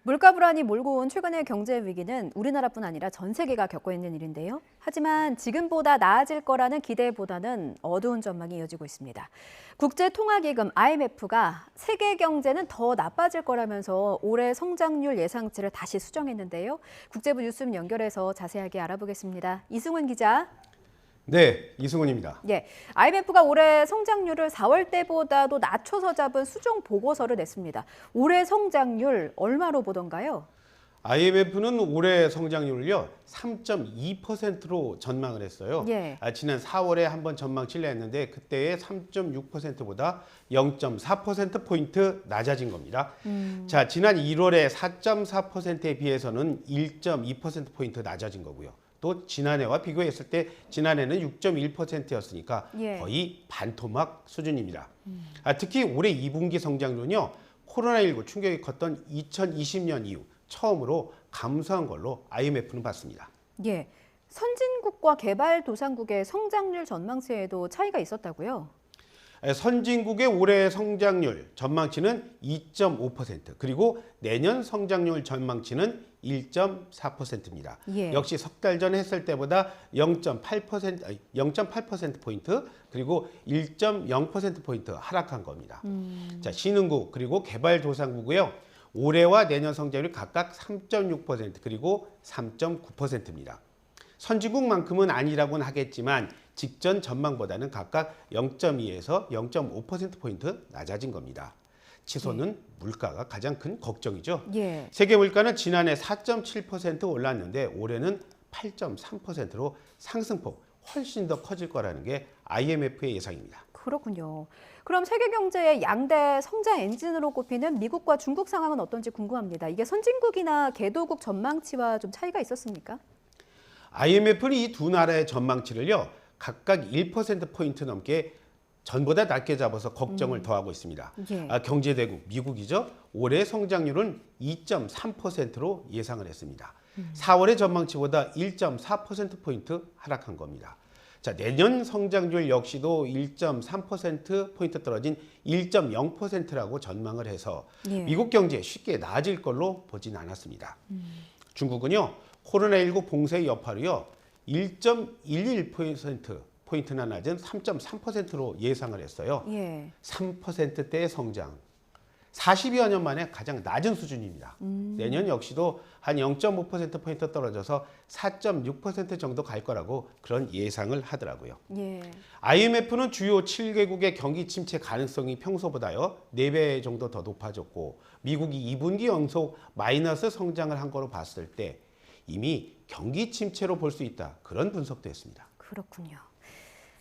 물가 불안이 몰고 온 최근의 경제 위기는 우리나라뿐 아니라 전 세계가 겪고 있는 일인데요. 하지만 지금보다 나아질 거라는 기대보다는 어두운 전망이 이어지고 있습니다. 국제통화기금 IMF가 세계 경제는 더 나빠질 거라면서 올해 성장률 예상치를 다시 수정했는데요. 국제부 뉴스 연결해서 자세하게 알아보겠습니다. 이승훈 기자. 네, 이승훈입니다. 예, IMF가 올해 성장률을 4월 때보다도 낮춰서 잡은 수정 보고서를 냈습니다. 올해 성장률 얼마로 보던가요? IMF는 올해 성장률을요 3.2%로 전망을 했어요. 예. 지난 4월에 한번 전망치를 했는데 그때의 3.6%보다 0.4%포인트 낮아진 겁니다. 자, 지난 1월에 4.4%에 비해서는 1.2%포인트 낮아진 거고요. 또 지난해와 비교했을 때 지난해는 6.1%였으니까 예. 거의 반토막 수준입니다. 특히 올해 2분기 성장률은요 코로나19 충격이 컸던 2020년 이후 처음으로 감소한 걸로 IMF는 봤습니다. 예, 선진국과 개발도상국의 성장률 전망치에도 차이가 있었다고요? 선진국의 올해 성장률 전망치는 2.5%, 그리고 내년 성장률 전망치는 1.4%입니다. 예. 역시 석 달 전 했을 때보다 0.8%포인트, 그리고 1.0%포인트 하락한 겁니다. 자, 신흥국 그리고 개발도상국이요. 올해와 내년 성장률이 각각 3.6% 그리고 3.9%입니다. 선진국만큼은 아니라고는 하겠지만 직전 전망보다는 각각 0.2에서 0.5%포인트 낮아진 겁니다. 치솟는 물가가 가장 큰 걱정이죠. 예. 세계 물가는 지난해 4.7% 올랐는데 올해는 8.3%로 상승폭 훨씬 더 커질 거라는 게 IMF의 예상입니다. 그렇군요. 그럼 세계 경제의 양대 성장 엔진으로 꼽히는 미국과 중국 상황은 어떤지 궁금합니다. 이게 선진국이나 개도국 전망치와 좀 차이가 있었습니까? IMF는 이 두 나라의 전망치를요 각각 1%포인트 넘게 전보다 낮게 잡아서 걱정을 더하고 있습니다. 예. 경제대국 미국이죠. 올해 성장률은 2.3%로 예상을 했습니다. 4월의 전망치보다 1.4%포인트 하락한 겁니다. 자, 내년 성장률 역시도 1.3%포인트 떨어진 1.0%라고 전망을 해서 예. 미국 경제 쉽게 나아질 걸로 보진 않았습니다. 중국은요. 코로나19 봉쇄의 여파로요. 1.11%포인트나 낮은 3.3%로 예상을 했어요. 예. 3%대의 성장. 40여 년 만에 가장 낮은 수준입니다. 내년 역시도 한 0.5%포인트 떨어져서 4.6% 정도 갈 거라고 그런 예상을 하더라고요. 예. IMF는 주요 7개국의 경기 침체 가능성이 평소보다요 4배 정도 더 높아졌고 미국이 2분기 연속 마이너스 성장을 한 거로 봤을 때 이미 경기 침체로 볼 수 있다. 그런 분석도 했습니다. 그렇군요.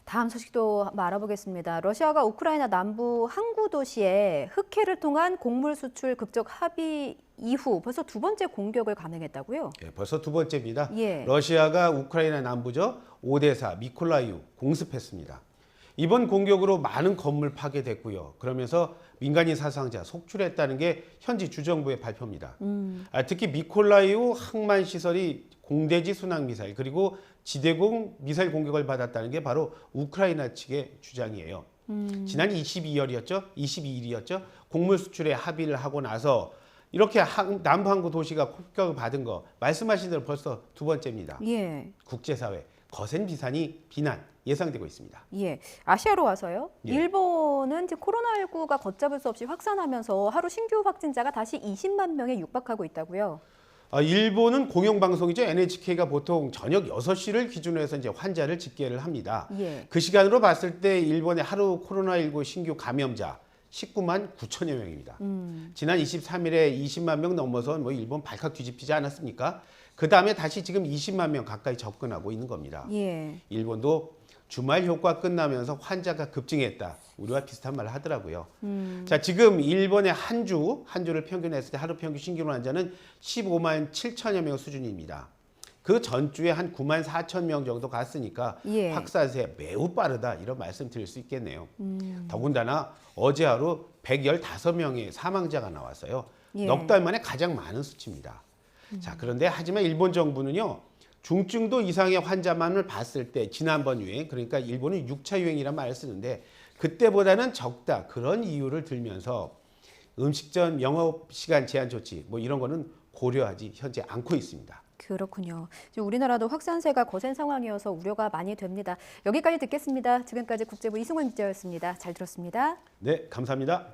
다음 소식도 한번 알아보겠습니다. 러시아가 우크라이나 남부 항구 도시에 흑해를 통한 곡물 수출 극적 합의 이후 벌써 두 번째 공격을 감행했다고요? 예, 벌써 두 번째입니다. 예. 러시아가 우크라이나 남부죠. 오데사, 미콜라이우 공습했습니다. 이번 공격으로 많은 건물 파괴됐고요. 그러면서 민간인 사상자 속출했다는 게 현지 주정부의 발표입니다. 특히 미콜라이우 항만 시설이 공대지 순항 미사일 그리고 지대공 미사일 공격을 받았다는 게 바로 우크라이나 측의 주장이에요. 지난 22일이었죠. 곡물 수출에 합의를 하고 나서 이렇게 남부 항구 도시가 공격을 받은 거 말씀하신 대로 벌써 두 번째입니다. 예. 국제사회 거센 비난 예상되고 있습니다. 예. 아시아로 와서요. 예. 일본은 이제 코로나19가 걷잡을 수 없이 확산하면서 하루 신규 확진자가 다시 20만 명에 육박하고 있다고요. 일본은 공영방송이죠. NHK가 보통 저녁 6시를 기준으로 해서 이제 환자를 집계를 합니다. 예. 그 시간으로 봤을 때 일본의 하루 코로나19 신규 감염자 19만 9천여 명입니다. 지난 23일에 20만 명 넘어서 뭐 일본 발칵 뒤집히지 않았습니까? 그 다음에 다시 지금 20만 명 가까이 접근하고 있는 겁니다. 예. 일본도 주말 효과 끝나면서 환자가 급증했다. 우리와 비슷한 말을 하더라고요. 자, 지금 일본의 한 주를 평균했을 때 하루 평균 신규 환자는 15만 7천여 명 수준입니다. 그 전주에 한 9만 4천 명 정도 갔으니까 예. 확산세 매우 빠르다 이런 말씀 드릴 수 있겠네요. 더군다나 어제 하루 115명의 사망자가 나왔어요. 예. 넉 달 만에 가장 많은 수치입니다. 자, 그런데 하지만 일본 정부는요. 중증도 이상의 환자만을 봤을 때 지난번 유행, 그러니까 일본은 6차 유행이란 말을 쓰는데 그때보다는 적다 그런 이유를 들면서 음식점 영업 시간 제한 조치 뭐 이런 거는 고려하지 현재 않고 있습니다. 그렇군요. 지금 우리나라도 확산세가 거센 상황이어서 우려가 많이 됩니다. 여기까지 듣겠습니다. 지금까지 국제부 이승원 기자였습니다. 잘 들었습니다. 네, 감사합니다.